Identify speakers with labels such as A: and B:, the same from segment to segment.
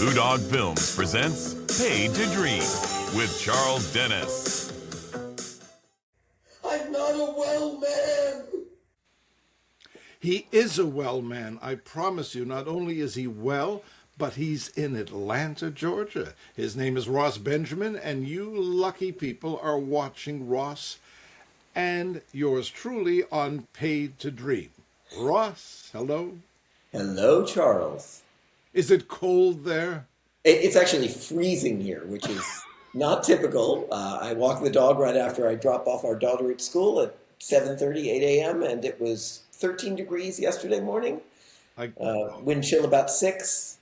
A: Blue Dog Films presents Paid to Dream with Charles Dennis.
B: I'm not a well man.
C: He is a well man, I promise you. Not only is he well, but he's in Atlanta, Georgia. His name is Ross Benjamin, and you lucky people are watching Ross and yours truly on Paid to Dream. Ross, hello.
B: Hello, Charles.
C: Is it cold there?
B: It's actually freezing here, which is not typical. I walk the dog right after I drop off our daughter at school at 7:30, 8 a.m., and it was 13 degrees yesterday morning. Wind chill about 6.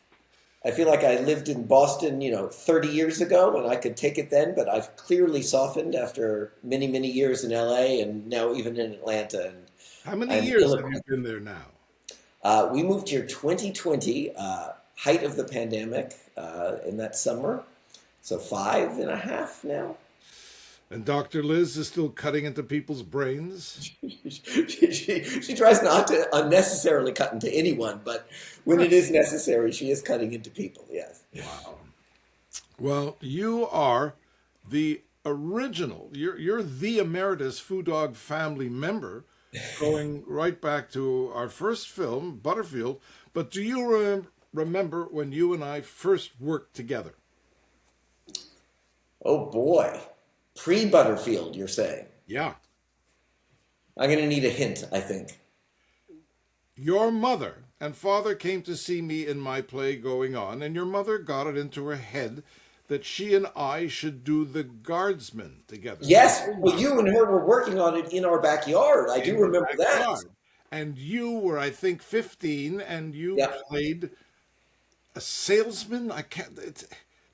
B: I feel like I lived in Boston, 30 years ago, and I could take it then, but I've clearly softened after many, many years in LA and now even in Atlanta. And
C: how many years have you been there now?
B: We moved here 2020, height of the pandemic, in that summer. So 5.5 now.
C: And Dr. Liz is still cutting into people's brains?
B: She tries not to unnecessarily cut into anyone, but when it is necessary, she is cutting into people, yes.
C: Wow. Well, you are the original, you're the emeritus Foo Dog family member, going right back to our first film, Butterfield. But do you remember when you and I first worked together?
B: Oh, boy. Pre-Butterfield, you're saying?
C: Yeah.
B: I'm going to need a hint, I think.
C: Your mother and father came to see me in my play Going On, and your mother got it into her head that she and I should do The Guardsman together.
B: Yes, well, you and her were working on it in our backyard. I do remember that.
C: And you were, I think, 15, and you played a salesman.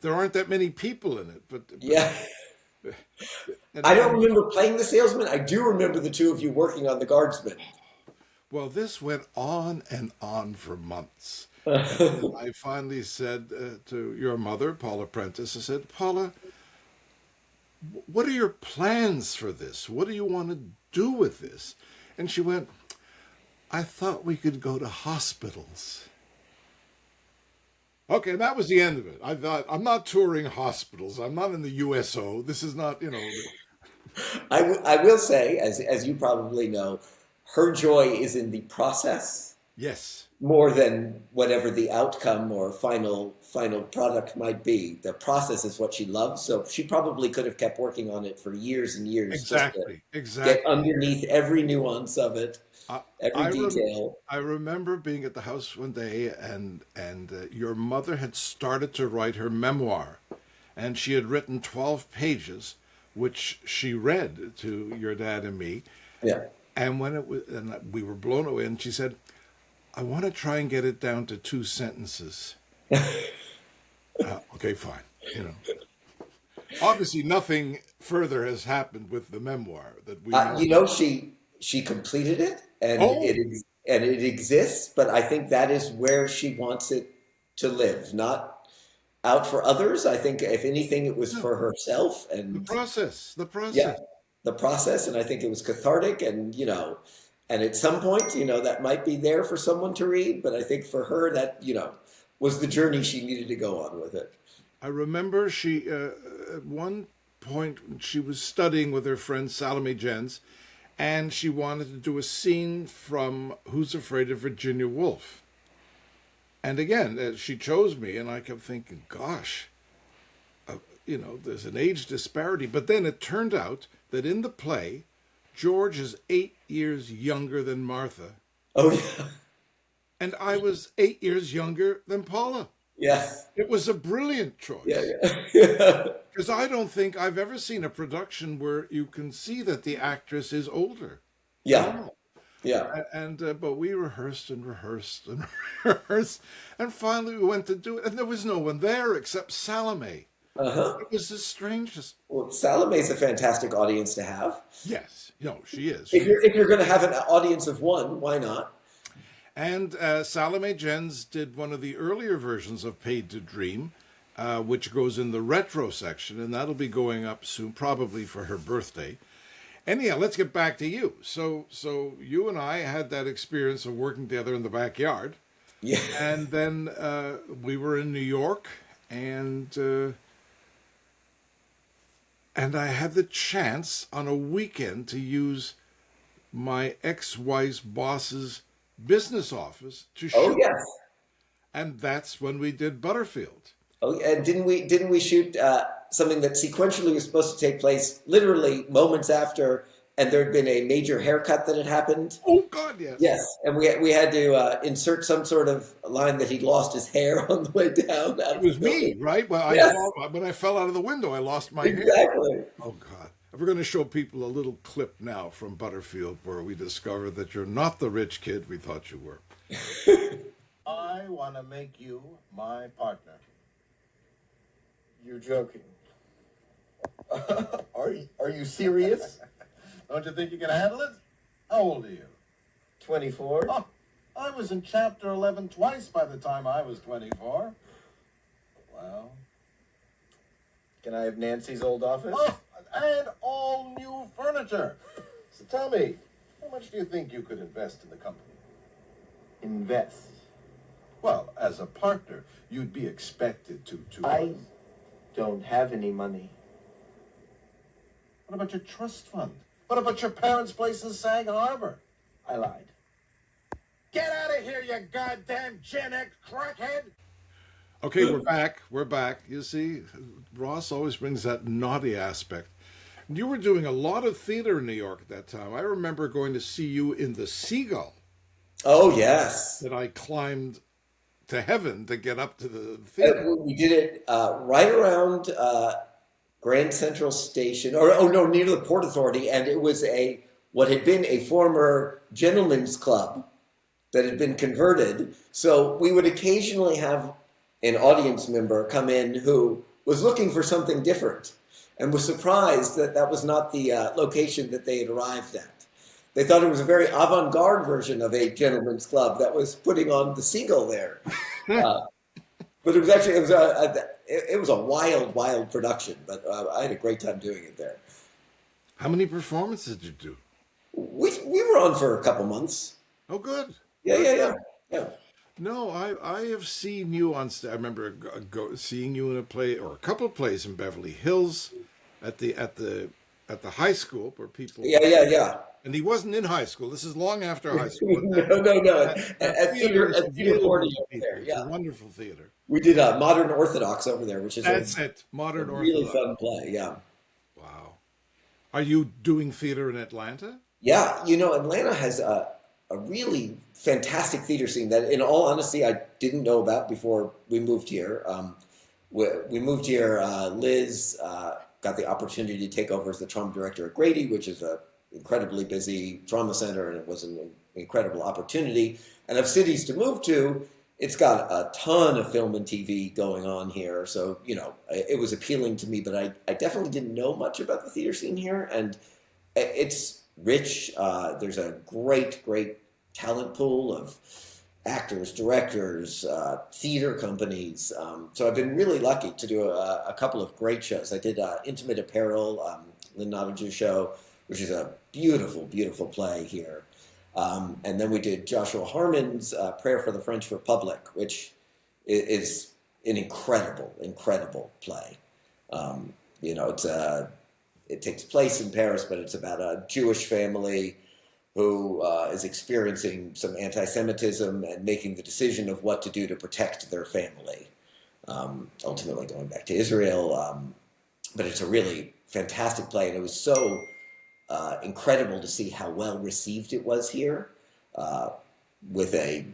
C: There aren't that many people in it, but
B: yeah. I don't remember playing the salesman. I do remember the two of you working on The Guardsman.
C: Well, this went on and on for months. I finally said to your mother, Paula Prentice, I said, Paula, what are your plans for this? What do you want to do with this? And she went, I thought we could go to hospitals. Okay, and that was the end of it. I thought, I'm not touring hospitals. I'm not in the USO. This is not,
B: I will say, as you probably know, her joy is in the process.
C: Yes.
B: More than whatever the outcome or final product might be. The process is what she loves. So she probably could have kept working on it for years and years.
C: Exactly.
B: Get underneath every nuance of it. Every detail.
C: I remember being at the house one day, and your mother had started to write her memoir, and she had written 12 pages, which she read to your dad and me.
B: Yeah.
C: And when it was, and we were blown away, and she said, "I want to try and get it down to 2 sentences." Okay, fine. Obviously, nothing further has happened with the memoir that we.
B: She completed it, and it exists. But I think that is where she wants it to live, not out for others. I think, if anything, it was for herself and
C: the process.
B: Yeah, the process, and I think it was cathartic, and and at some point, that might be there for someone to read. But I think for her, that was the journey she needed to go on with it.
C: I remember she at one point she was studying with her friend Salome Jens. And she wanted to do a scene from Who's Afraid of Virginia Woolf. And again, she chose me, and I kept thinking, gosh, there's an age disparity. But then it turned out that in the play, George is 8 years younger than Martha.
B: Oh, yeah.
C: And I was 8 years younger than Paula.
B: Yes.
C: It was a brilliant choice.
B: Yeah.
C: Because I don't think I've ever seen a production where you can see that the actress is older.
B: Yeah. Yeah.
C: But we rehearsed and rehearsed and rehearsed, and finally we went to do it, and there was no one there except Salome. It was the strangest.
B: Well, Salome's a fantastic audience to have.
C: Yes. She is.
B: If you're going to have an audience of one, why not?
C: And Salome Jens did one of the earlier versions of Paid to Dream, which goes in the retro section, and that'll be going up soon, probably for her birthday. Anyhow, let's get back to you. So you and I had that experience of working together in the backyard.
B: Yeah.
C: And then we were in New York, and I had the chance on a weekend to use my ex-wife's boss's business office to
B: Oh
C: shoot.
B: yes.
C: And that's when we did Butterfield.
B: Oh, and didn't we shoot something that sequentially was supposed to take place literally moments after, and there had been a major haircut that had happened?
C: Oh, God, yes.
B: Yes, and we had to insert some sort of line that he'd lost his hair on the way down out
C: It
B: of the
C: was me,
B: building.
C: right?
B: Yes,
C: When I fell out of the window, I lost my hair.
B: exactly.
C: Oh, God. We're going to show people a little clip now from Butterfield where we discover that you're not the rich kid we thought you were.
D: I want to make you my partner. You're joking. Are you serious?
E: Don't you think you can handle it? How old are you?
D: 24?
E: Oh, I was in chapter 11 twice by the time I was 24. Well,
D: Can I have Nancy's old office?
E: oh, and all new furniture. So tell me, how much do you think you could invest in the company?
D: Invest.
E: Well, as a partner, you'd be expected to...
D: I don't have any money.
E: What about your trust fund? What about your parents' place in Sag Harbor?
D: I lied.
E: Get out of here, you goddamn Gen X crackhead!
C: Okay, we're back. We're back. You see, Ross always brings that naughty aspect. You were doing a lot of theater in New York at that time. I remember going to see you in the Seagull
B: Oh yes.
C: that I climbed to heaven to get up to the theater.
B: We did it right around Grand Central Station, or oh no, near the Port Authority, and it was what had been a former gentleman's club that had been converted. So we would occasionally have an audience member come in who was looking for something different and was surprised that that was not the location that they had arrived at. They thought it was a very avant-garde version of a gentleman's club that was putting on the Seagull there. But it was actually it was a wild production. But I had a great time doing it there.
C: How many performances did you do?
B: We were on for a couple months.
C: Oh, good.
B: Yeah.
C: No, I have seen you on stage. I remember seeing you in a play or a couple of plays in Beverly Hills at the high school where people.
B: Yeah.
C: And he wasn't in high school. This is long after high school.
B: No. At theater 40 over there.
C: It's
B: Yeah,
C: a wonderful theater.
B: we did Modern Orthodox over there, which is
C: That's
B: a
C: it. Modern
B: really
C: Orthodox.
B: fun play. Yeah.
C: Wow. Are you doing theater in Atlanta?
B: Yeah, Atlanta has a really fantastic theater scene that, in all honesty, I didn't know about before we moved here. We moved here, Liz got the opportunity to take over as the trauma director at Grady, which is a incredibly busy trauma center, and it was an incredible opportunity. And of cities to move to, it's got a ton of film and TV going on here. So, it was appealing to me, but I definitely didn't know much about the theater scene here. And it's rich. There's a great talent pool of actors, directors, theater companies. So I've been really lucky to do a couple of great shows. I did Intimate Apparel, Lynn Nottage's show, which is a beautiful play here. And then we did Joshua Harmon's Prayer for the French Republic, which is an incredible play. It takes place in Paris, but it's about a Jewish family who is experiencing some anti-Semitism and making the decision of what to do to protect their family, ultimately going back to Israel. But it's a really fantastic play, and it was so incredible to see how well received it was here with a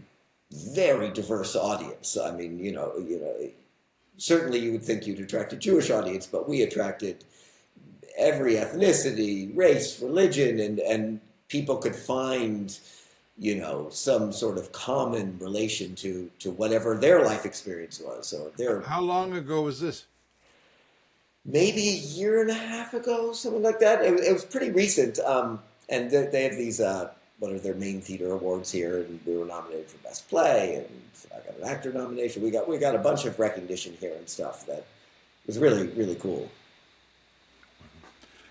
B: very diverse audience. I mean, certainly you would think you'd attract a Jewish audience, but we attracted every ethnicity, race, religion, and people could find, some sort of common relation to whatever their life experience was. Or
C: How long ago was this?
B: maybe a year and a half ago, something like that. It was pretty recent. And they have these, what are their main theater awards here, and we were nominated for Best Play, and I got an actor nomination. We got a bunch of recognition here and stuff that was really cool.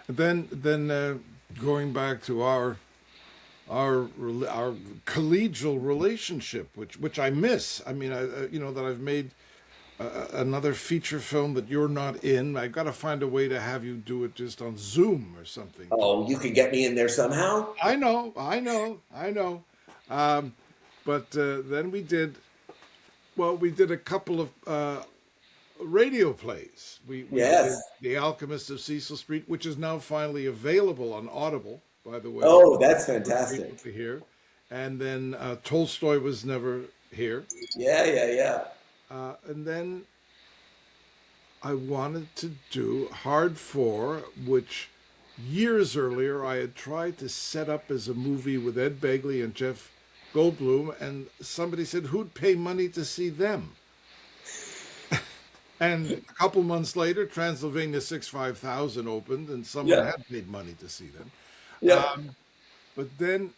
C: Then going back to our our collegial relationship, which I miss. I mean, that I've made another feature film that you're not in. I've got to find a way to have you do it just on Zoom or something.
B: Oh, you can get me in there somehow?
C: I know, I know, I know. But then we did a couple of radio plays. We did
B: Yes.
C: The Alchemist of Cecil Street, which is now finally available on Audible, by the way.
B: Oh, that's
C: For
B: fantastic.
C: people to hear. And then Tolstoy Was Never Here.
B: Yeah, yeah, yeah.
C: And then I wanted to do Hard Four, which years earlier I had tried to set up as a movie with Ed Begley and Jeff Goldblum, and somebody said, who'd pay money to see them? And a couple months later, Transylvania 65000 opened, and someone
B: Yeah.
C: had paid money to see them.
B: Yeah.
C: But then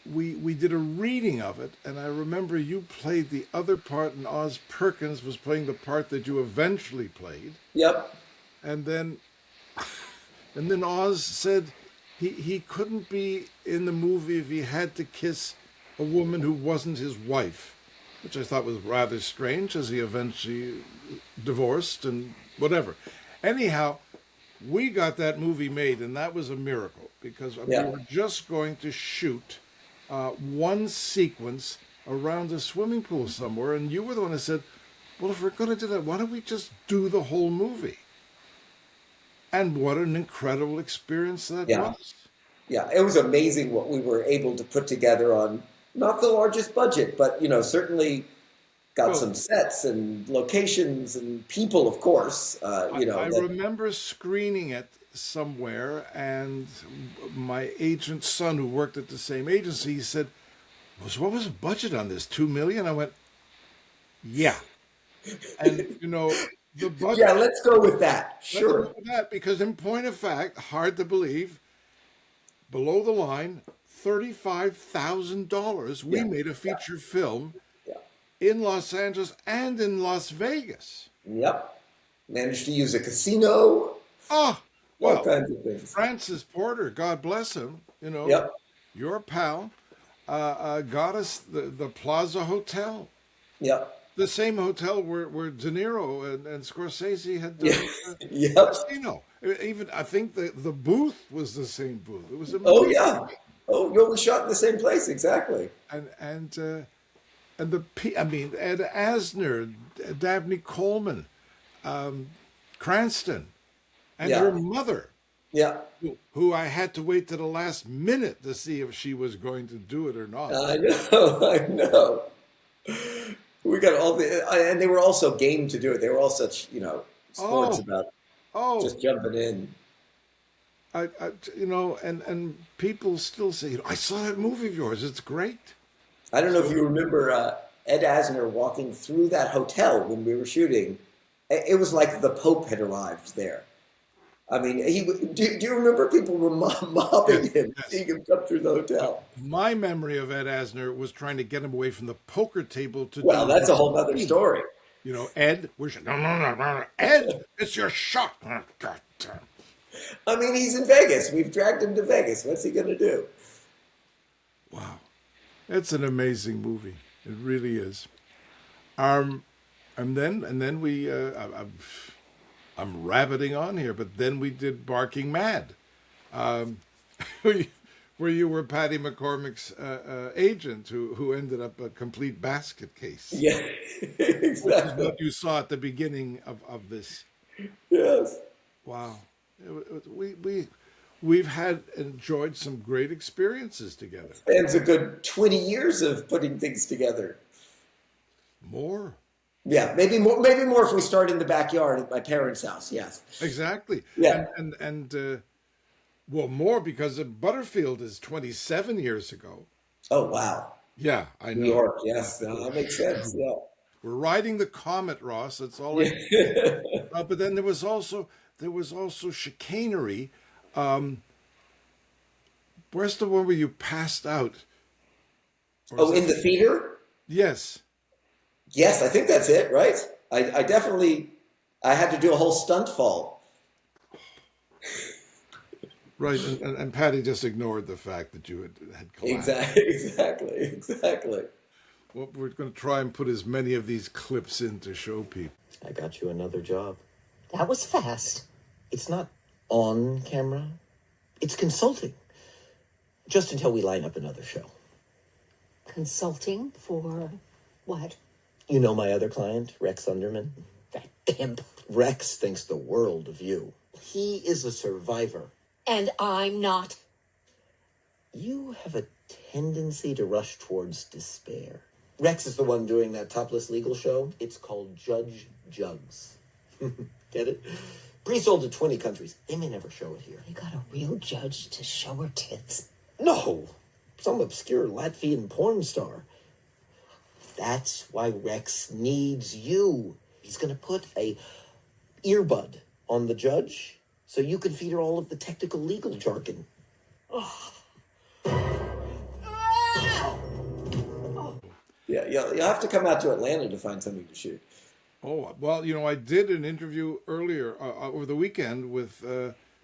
C: we did a reading of it, and I remember you played the other part, and Oz Perkins was playing the part that you eventually played.
B: Yep.
C: And then Oz said he couldn't be in the movie if he had to kiss a woman who wasn't his wife, which I thought was rather strange, as he eventually divorced and whatever. Anyhow, we got that movie made, and that was a miracle, because
B: Yeah.
C: we were just going to shoot one sequence around a swimming pool somewhere, and you were the one that said, well, if we're going to do that, why don't we just do the whole movie? And what an incredible experience that
B: Yeah.
C: was.
B: Yeah, it was amazing what we were able to put together on not the largest budget, but certainly got
C: Well,
B: some sets and locations and people, of course.
C: I remember screening it somewhere, and my agent's son, who worked at the same agency, he said, "So what was the budget on this? 2 million?" I went, "Yeah." And the budget.
B: Yeah, let's go with that.
C: Let's
B: Sure.
C: go with that, because in point of fact, hard to believe, below the line, $35,000. We
B: Yeah.
C: made a feature film
B: Yeah.
C: in Los Angeles and in Las Vegas.
B: Yep. Managed to use a casino,
C: Ah,
B: all
C: well,
B: kinds of things.
C: Francis Porter, God bless him,
B: Yep.
C: your pal, got us the Plaza Hotel,
B: Yep.
C: the same hotel where De Niro and Scorsese had done
B: Yeah.
C: the
B: Yep.
C: casino. Even I think the booth was the same booth. It was
B: Oh,
C: amazing.
B: yeah. Oh, we shot in the same place. Exactly.
C: And Ed Asner, Dabney Coleman, Cranston, and
B: Yeah.
C: her mother,
B: Yeah.
C: who I had to wait to the last minute to see if she was going to do it or not.
B: I know. I know. We got and they were also game to do it. They were all such, sports
C: Oh,
B: about
C: oh,
B: just jumping in.
C: and people still say, I saw that movie of yours. It's great.
B: I don't know if you remember Ed Asner walking through that hotel when we were shooting. It was like the Pope had arrived there. I mean, do you remember people were mobbing him,
C: Yes.
B: seeing him come through the hotel?
C: My memory of Ed Asner was trying to get him away from the poker table to
B: Well,
C: do
B: that's a whole other story.
C: Ed, no, Ed, it's your shot. Oh, God damn.
B: I mean, he's in Vegas. We've dragged him to Vegas. What's he going to do?
C: Wow, it's an amazing movie. It really is. And then we, I'm rabbiting on here, but then we did Barking Mad, where you were Patty McCormick's agent, who ended up a complete basket case.
B: Yeah,
C: Which is
B: exactly.
C: what you saw at the beginning of this.
B: Yes.
C: Wow, we've enjoyed some great experiences together.
B: Spans a good 20 years of putting things together.
C: More.
B: Yeah, maybe more. Maybe more if we start in the backyard at my parents' house. Yes.
C: Exactly.
B: Yeah.
C: And well, more because Butterfield is 27 years ago.
B: Oh wow.
C: Yeah, I know.
B: New York. Yes, no, that makes sense. Yeah.
C: We're riding the comet, Ross. That's all. But then there was also chicanery. Where's the one where you passed out? Or
B: Oh,
C: is
B: in the theater?
C: Yes.
B: Yes, I think that's it. Right. I definitely. I had to do a whole stunt fall.
C: Right, and Patty just ignored the fact that you had collapsed.
B: Exactly.
C: Well, we're going to try and put as many of these clips in to show people.
F: I got you another job. That was fast. It's not on camera. It's consulting. Just until we line up another show.
G: Consulting for what?
F: You know my other client, Rex Underman?
G: That pimp.
F: Rex thinks the world of you. He is a survivor.
G: And I'm not.
F: You have a tendency to rush towards despair. Rex is the one doing that topless legal show. It's called Judge Jugs. Get it? Pre-sold to 20 countries. They may never show it here.
G: They got a real judge to show her tits.
F: No! Some obscure Latvian porn star. That's why Rex needs you. He's going to put a earbud on the judge so you can feed her all of the technical legal jargon.
B: Yeah, you'll have to come out to Atlanta to find something to shoot.
C: Oh, well, I did an interview earlier over the weekend with,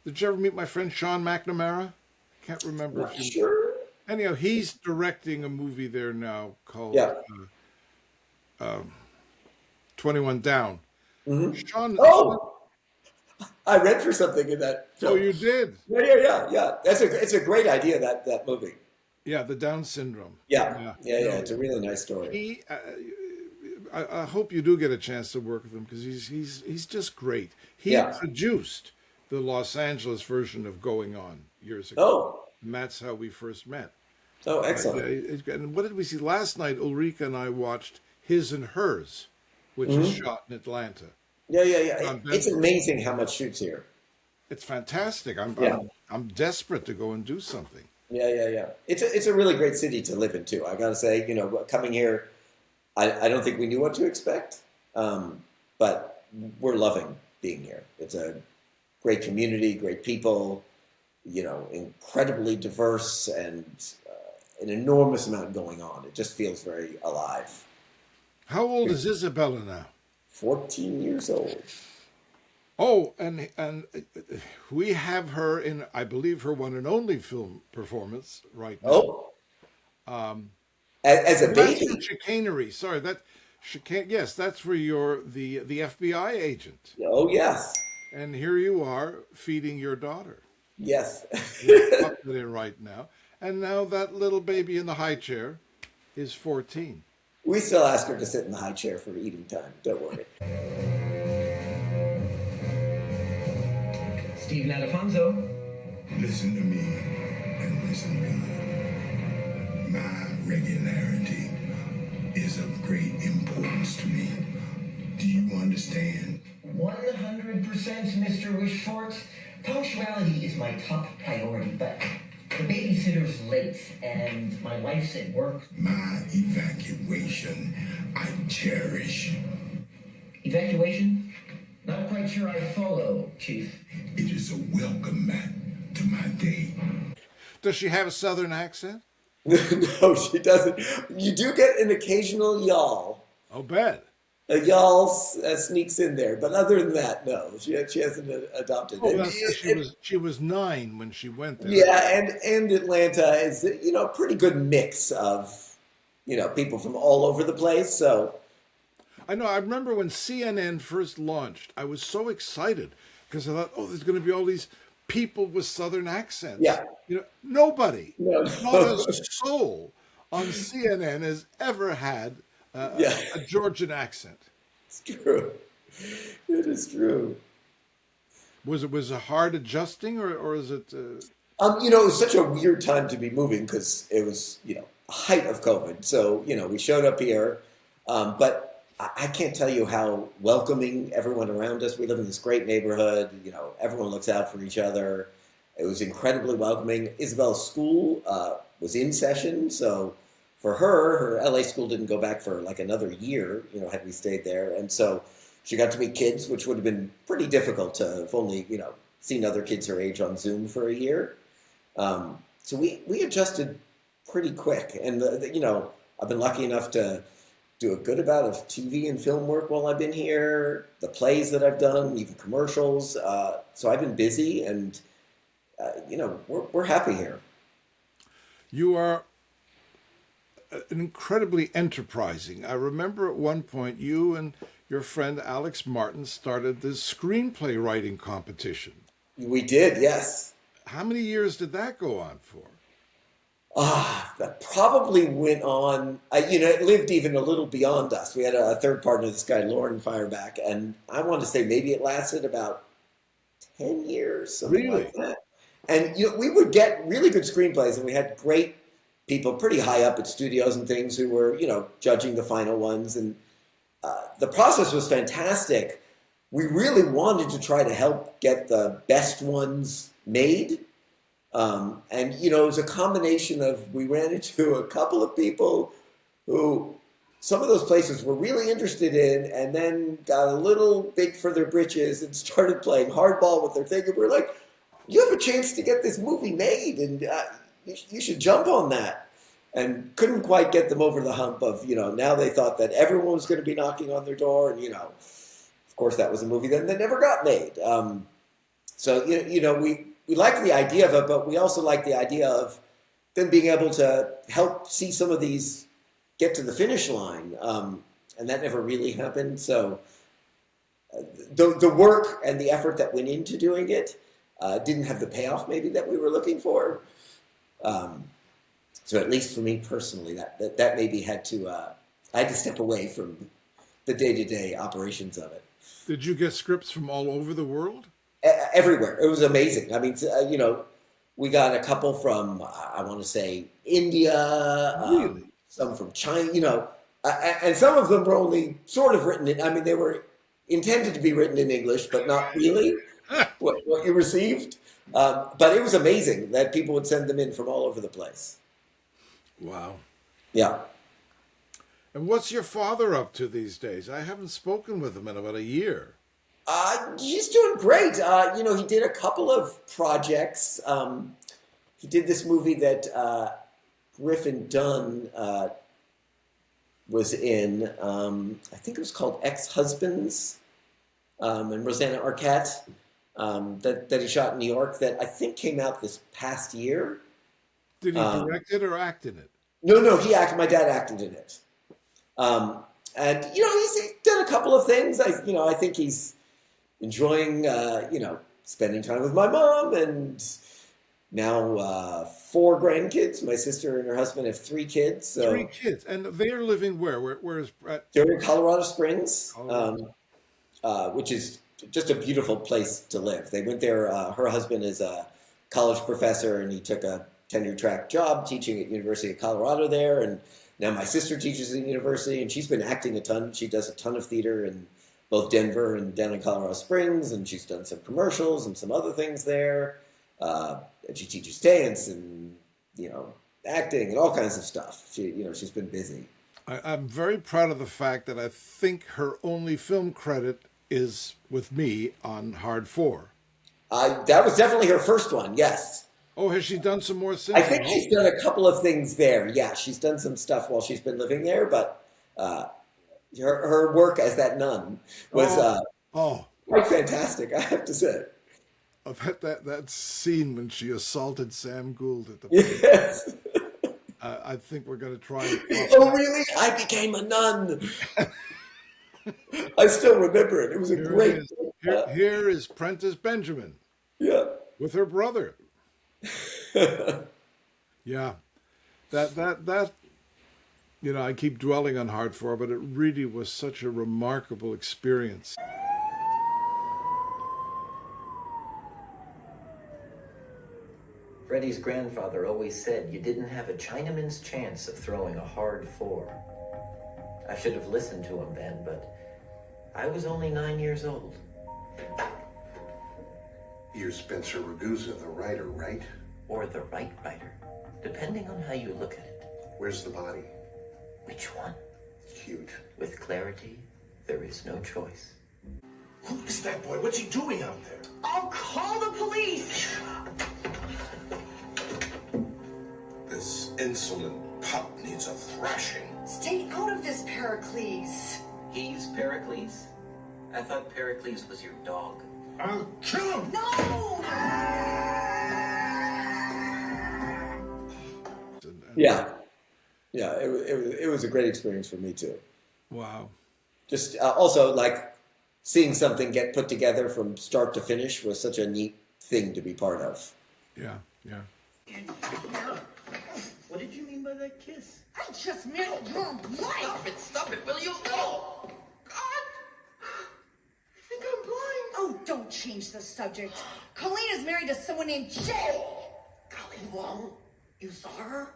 C: did you ever meet my friend Sean McNamara? Can't remember.
B: Not sure.
C: Anyhow, he's directing a movie there now called 21 Down.
B: Mm-hmm.
C: Sean,
B: I read for something in that film.
C: Oh, you did?
B: Yeah. It's a great idea, that movie.
C: Yeah, the Down syndrome.
B: Yeah. It's a really nice story.
C: I hope you do get a chance to work with him because he's just great. He produced the Los Angeles version of Going On years ago.
B: Oh.
C: And that's how we first met.
B: Oh, excellent.
C: And what did we see? Last night, Ulrika and I watched His and Hers, which is shot in Atlanta.
B: Yeah. It's amazing how much shoots here.
C: It's fantastic. I'm desperate to go and do something.
B: Yeah. It's a really great city to live in, too. I got to say, coming here, I don't think we knew what to expect, but we're loving being here. It's a great community, great people, incredibly diverse, and an enormous amount going on. It just feels very alive.
C: How old is Isabella now?
B: 14 years old.
C: Oh, and we have her in, I believe, her one and only film performance right now.
B: Oh. As a baby.
C: That's chicanery. Sorry, yes, that's where you're the FBI agent.
B: Oh, yes.
C: And here you are feeding your daughter.
B: Yes.
C: You're up with it right now. And now that little baby in the high chair is 14.
B: We still ask her to sit in the high chair for eating time. Don't worry.
H: Steve Nadafonso.
I: Listen to me and listen good. My regularity is of great importance to me. Do you understand?
H: 100%, Mr. Wishfort. Punctuality is my top priority, but the babysitter's late and my wife's at work.
I: My evacuation I cherish.
H: Evacuation? Not quite sure I follow, Chief.
I: It is a welcome mat to my day.
C: Does she have a southern accent?
B: No, she doesn't. You do get an occasional y'all.
C: I'll bet.
B: A y'all sneaks in there, but other than that, no, she hasn't adopted it.
C: She was 9 when she went there.
B: Yeah, and Atlanta is a pretty good mix of people from all over the place. So
C: I know. I remember when CNN first launched, I was so excited because I thought, there's going to be all these people with southern accents.
B: Yeah,
C: nobody,
B: no.
C: not a soul on CNN has ever had a Georgian accent.
B: It's true. It is true.
C: Was it hard adjusting, or is it?
B: It was such a weird time to be moving because it was height of COVID. So we showed up here, but I can't tell you how welcoming everyone around us. We live in this great neighborhood. Everyone looks out for each other. It was incredibly welcoming. Isabella's school was in session, so. For her LA school didn't go back for like another year, had we stayed there. And so she got to meet kids, which would have been pretty difficult to have only, seen other kids her age on Zoom for a year. So we adjusted pretty quick. And, I've been lucky enough to do a good amount of TV and film work while I've been here, the plays that I've done, even commercials. So I've been busy, and we're happy here.
C: You are incredibly enterprising. I remember at one point you and your friend Alex Martin started this screenplay writing competition.
B: We did, yes.
C: How many years did that go on for?
B: That probably went on, it lived even a little beyond us. We had a third partner, this guy, Lauren Fireback, and I want to say maybe it lasted about 10 years, something like that. And we would get really good screenplays, and we had great people pretty high up at studios and things who were, judging the final ones. And the process was fantastic. We really wanted to try to help get the best ones made. It was a combination of, we ran into a couple of people who some of those places were really interested in, and then got a little big for their britches and started playing hardball with their thing. And we're like, you have a chance to get this movie made, and you should jump on that. And couldn't quite get them over the hump of, now they thought that everyone was going to be knocking on their door. And, of course, that was a movie that never got made. We liked the idea of it, but we also liked the idea of them being able to help see some of these get to the finish line. And that never really happened. So the work and the effort that went into doing it didn't have the payoff maybe that we were looking for. So at least for me personally, that maybe I had to step away from the day-to-day operations of it.
C: Did you get scripts from all over the world?
B: Everywhere. It was amazing. I mean, we got a couple from, I want to say, India,
C: really?
B: Some from China, and some of them were only sort of written in, they were intended to be written in English, but not really what you received. But it was amazing that people would send them in from all over the place.
C: Wow.
B: Yeah.
C: And what's your father up to these days? I haven't spoken with him in about a year.
B: He's doing great. He did a couple of projects. He did this movie that Griffin Dunn was in. I think it was called Ex-Husbands, and Rosanna Arquette, that he shot in New York, that I think came out this past year.
C: Did he direct it or act in it?
B: No, he acted. My dad acted in it. And he's done a couple of things. I think he's enjoying, spending time with my mom, and now 4 grandkids. My sister and her husband have 3 kids. So
C: 3 kids, and they're living where? Where is Brett?
B: They're in Colorado Springs, which is just a beautiful place to live. They went there. Her husband is a college professor, and he took a tenure-track job teaching at University of Colorado there. And now my sister teaches at the university, and she's been acting a ton. She does a ton of theater in both Denver and down in Colorado Springs, and she's done some commercials and some other things there. And she teaches dance and, acting and all kinds of stuff. She's been busy.
C: I'm very proud of the fact that I think her only film credit is with me on Hard 4.
B: That was definitely her first one, yes.
C: Oh, has she done some more since?
B: I think she's done a couple of things there. Yeah, she's done some stuff while she's been living there, but her work as that nun was quite fantastic, I have to say.
C: I bet that scene when she assaulted Sam Gould at the
B: yes.
C: I think we're going to try.
B: Oh, really? I became a nun. I still remember it. It was a great.
C: Here is Prentice Benjamin.
B: Yeah.
C: With her brother. Yeah. That I keep dwelling on Hard 4, but it really was such a remarkable experience.
J: Freddie's grandfather always said you didn't have a Chinaman's chance of throwing a hard 4. I should have listened to him then, but I was only 9 years old.
I: You're Spencer Ragusa, the writer, right?
J: Or the right writer, depending on how you look at it.
I: Where's the body?
J: Which one?
I: Cute.
J: With clarity, there is no choice.
I: Who is that boy? What's he doing out there?
K: I'll call the police!
I: This insolent pup needs a thrashing.
K: Stay out of this, Pericles.
J: He's Pericles? I thought Pericles was your dog.
I: I'll kill him!
K: No!
B: Yeah, yeah, it was a great experience for me too.
C: Wow.
B: Just also like seeing something get put together from start to finish was such a neat thing to be part of.
C: Yeah, yeah.
J: What did you mean by that kiss?
K: I just meant your life.
J: Stop it, will you? Oh, God! I think I'm blind.
K: Oh, don't change the subject. Colleen is married to someone named Jay.
J: Colleen Wong? You saw her?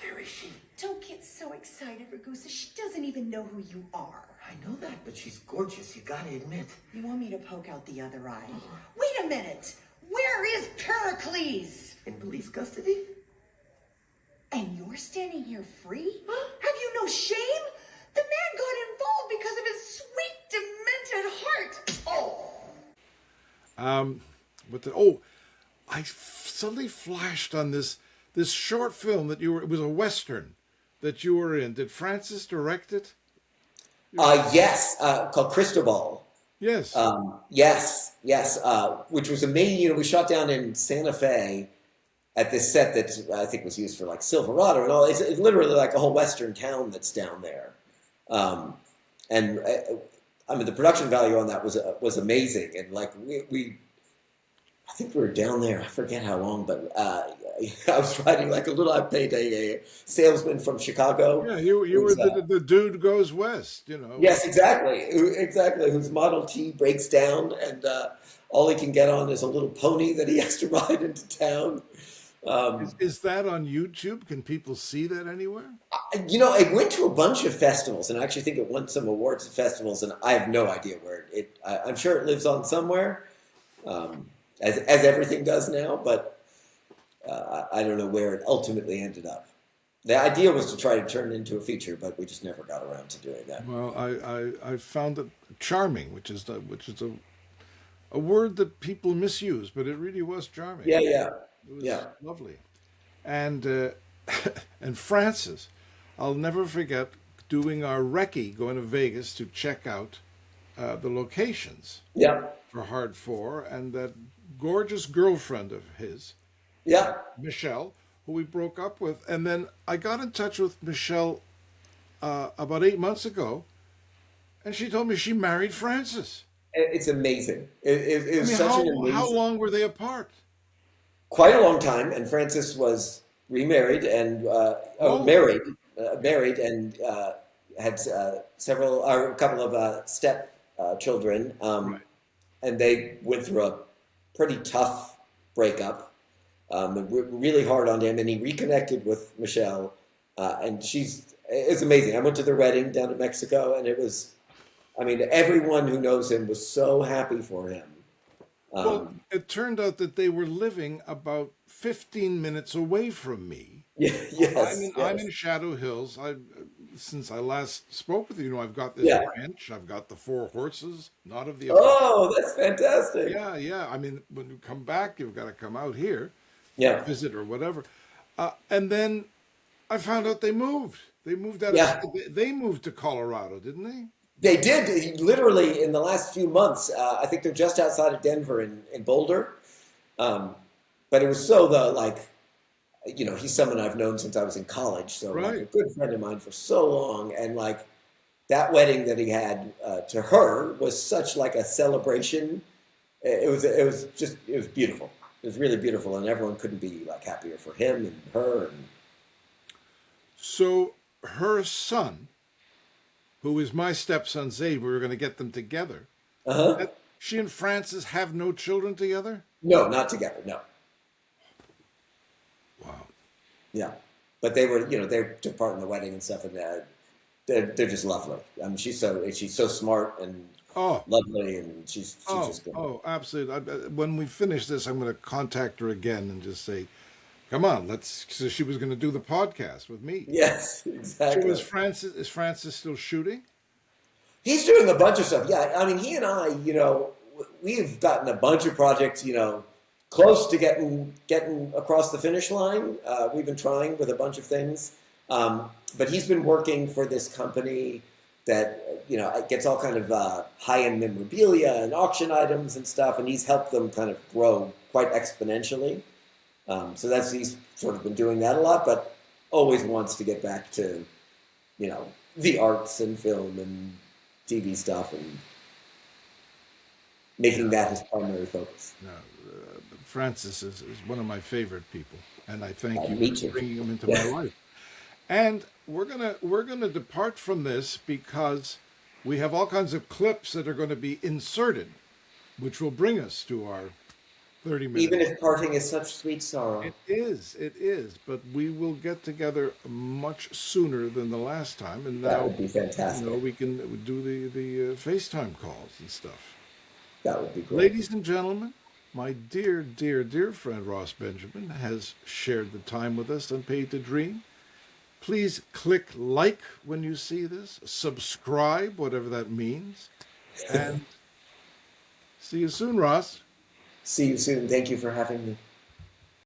J: Where is she?
K: Don't get so excited, Ragusa. She doesn't even know who you are.
J: I know that, but she's gorgeous, you gotta admit.
K: You want me to poke out the other eye? Wait a minute. Where is Pericles?
J: In police custody?
K: And you're standing here free? Have you no shame? The man got involved because of his sweet, demented heart. Oh.
C: I suddenly flashed on this short film that it was a Western that you were in. Did Francis direct it?
B: Yes, called Cristobal.
C: Yes.
B: Yes, which was amazing. You know, we shot down in Santa Fe at this set that I think was used for like Silverado and all. It's literally like a whole Western town that's down there. And I mean, the production value on that was amazing. And like I think we were down there. I forget how long, but I was riding like I played a salesman from Chicago.
C: Yeah, you were the dude goes west, you know.
B: Yes, exactly. Whose Model T breaks down, and all he can get on is a little pony that he has to ride into town.
C: Is that on YouTube? Can people see that anywhere?
B: You know, it went to a bunch of festivals, and I actually think it won some awards at festivals, and I have no idea where I'm sure it lives on somewhere. As everything does now, but I don't know where it ultimately ended up. The idea was to try to turn it into a feature, but we just never got around to doing that.
C: Well, I found it charming, which is a word that people misuse, but it really was charming.
B: Yeah.
C: It was lovely, and and Francis, I'll never forget doing our recce, going to Vegas to check out the locations.
B: Yeah.
C: For Hard 4, and that gorgeous girlfriend of his, Michelle, who we broke up with. And then I got in touch with Michelle about 8 months ago, and she told me she married Francis.
B: It's amazing. It was such an amazing...
C: How long were they apart?
B: Quite a long time, and Francis was remarried and married and had a couple of step children. Right. And they went through a pretty tough breakup, really hard on him, and he reconnected with Michelle, and it's amazing. I went to their wedding down in Mexico, and it was, I mean, everyone who knows him was so happy for him.
C: Well, it turned out that they were living about 15 minutes away from me.
B: Yes.
C: I'm in Shadow Hills. Since I last spoke with you, I've got this ranch. I've got the 4 horses, not of the...
B: Oh, that's fantastic.
C: Yeah. I mean, when you come back, you've got to come out here, visit or whatever. And then I found out they moved. They moved out. They moved to Colorado, didn't they?
B: They did. Literally in the last few months. I think they're just outside of Denver in Boulder. But it was you know, he's someone I've known since I was in college, so like a good friend of mine for so long, and like that wedding that he had to her was such like a celebration. It was beautiful. It was really beautiful, and everyone couldn't be like happier for him and her. And...
C: So her son, who is my stepson Zaid, we were going to get them together. She and Francis have no children together?
B: No, not together. No.
C: Wow.
B: Yeah, but they were, you know, they took part in the wedding and stuff, and they're just lovely. I mean, she's so smart and lovely, and she's just good.
C: Oh, absolutely. When we finish this, I'm going to contact her again and just say, "Come on, so she was going to do the podcast with me."
B: Yes, exactly.
C: So is Francis still shooting?
B: He's doing a bunch of stuff. Yeah, I mean, he and I, you know, we've gotten a bunch of projects, you know, close to getting across the finish line. We've been trying with a bunch of things, but he's been working for this company that, you know, gets all kind of high-end memorabilia and auction items and stuff, and he's helped them kind of grow quite exponentially. So he's sort of been doing that a lot, but always wants to get back to, you know, the arts and film and TV stuff and making that his primary focus.
C: No, Francis is one of my favorite people, and I thank
B: Me
C: you
B: too.
C: for bringing him into my life. And we're gonna depart from this because we have all kinds of clips that are going to be inserted, which will bring us to our 30 minutes.
B: Even if parting is such sweet sorrow.
C: It is, but we will get together much sooner than the last time, and
B: That
C: now
B: would be fantastic.
C: you know, we can do the FaceTime calls and stuff.
B: That would be great.
C: Ladies and gentlemen, my dear, dear, dear friend Ross Benjamin has shared the time with us on Paid to Dream. Please click like when you see this, subscribe, whatever that means, and see you soon, Ross.
B: See you soon. Thank you for having me.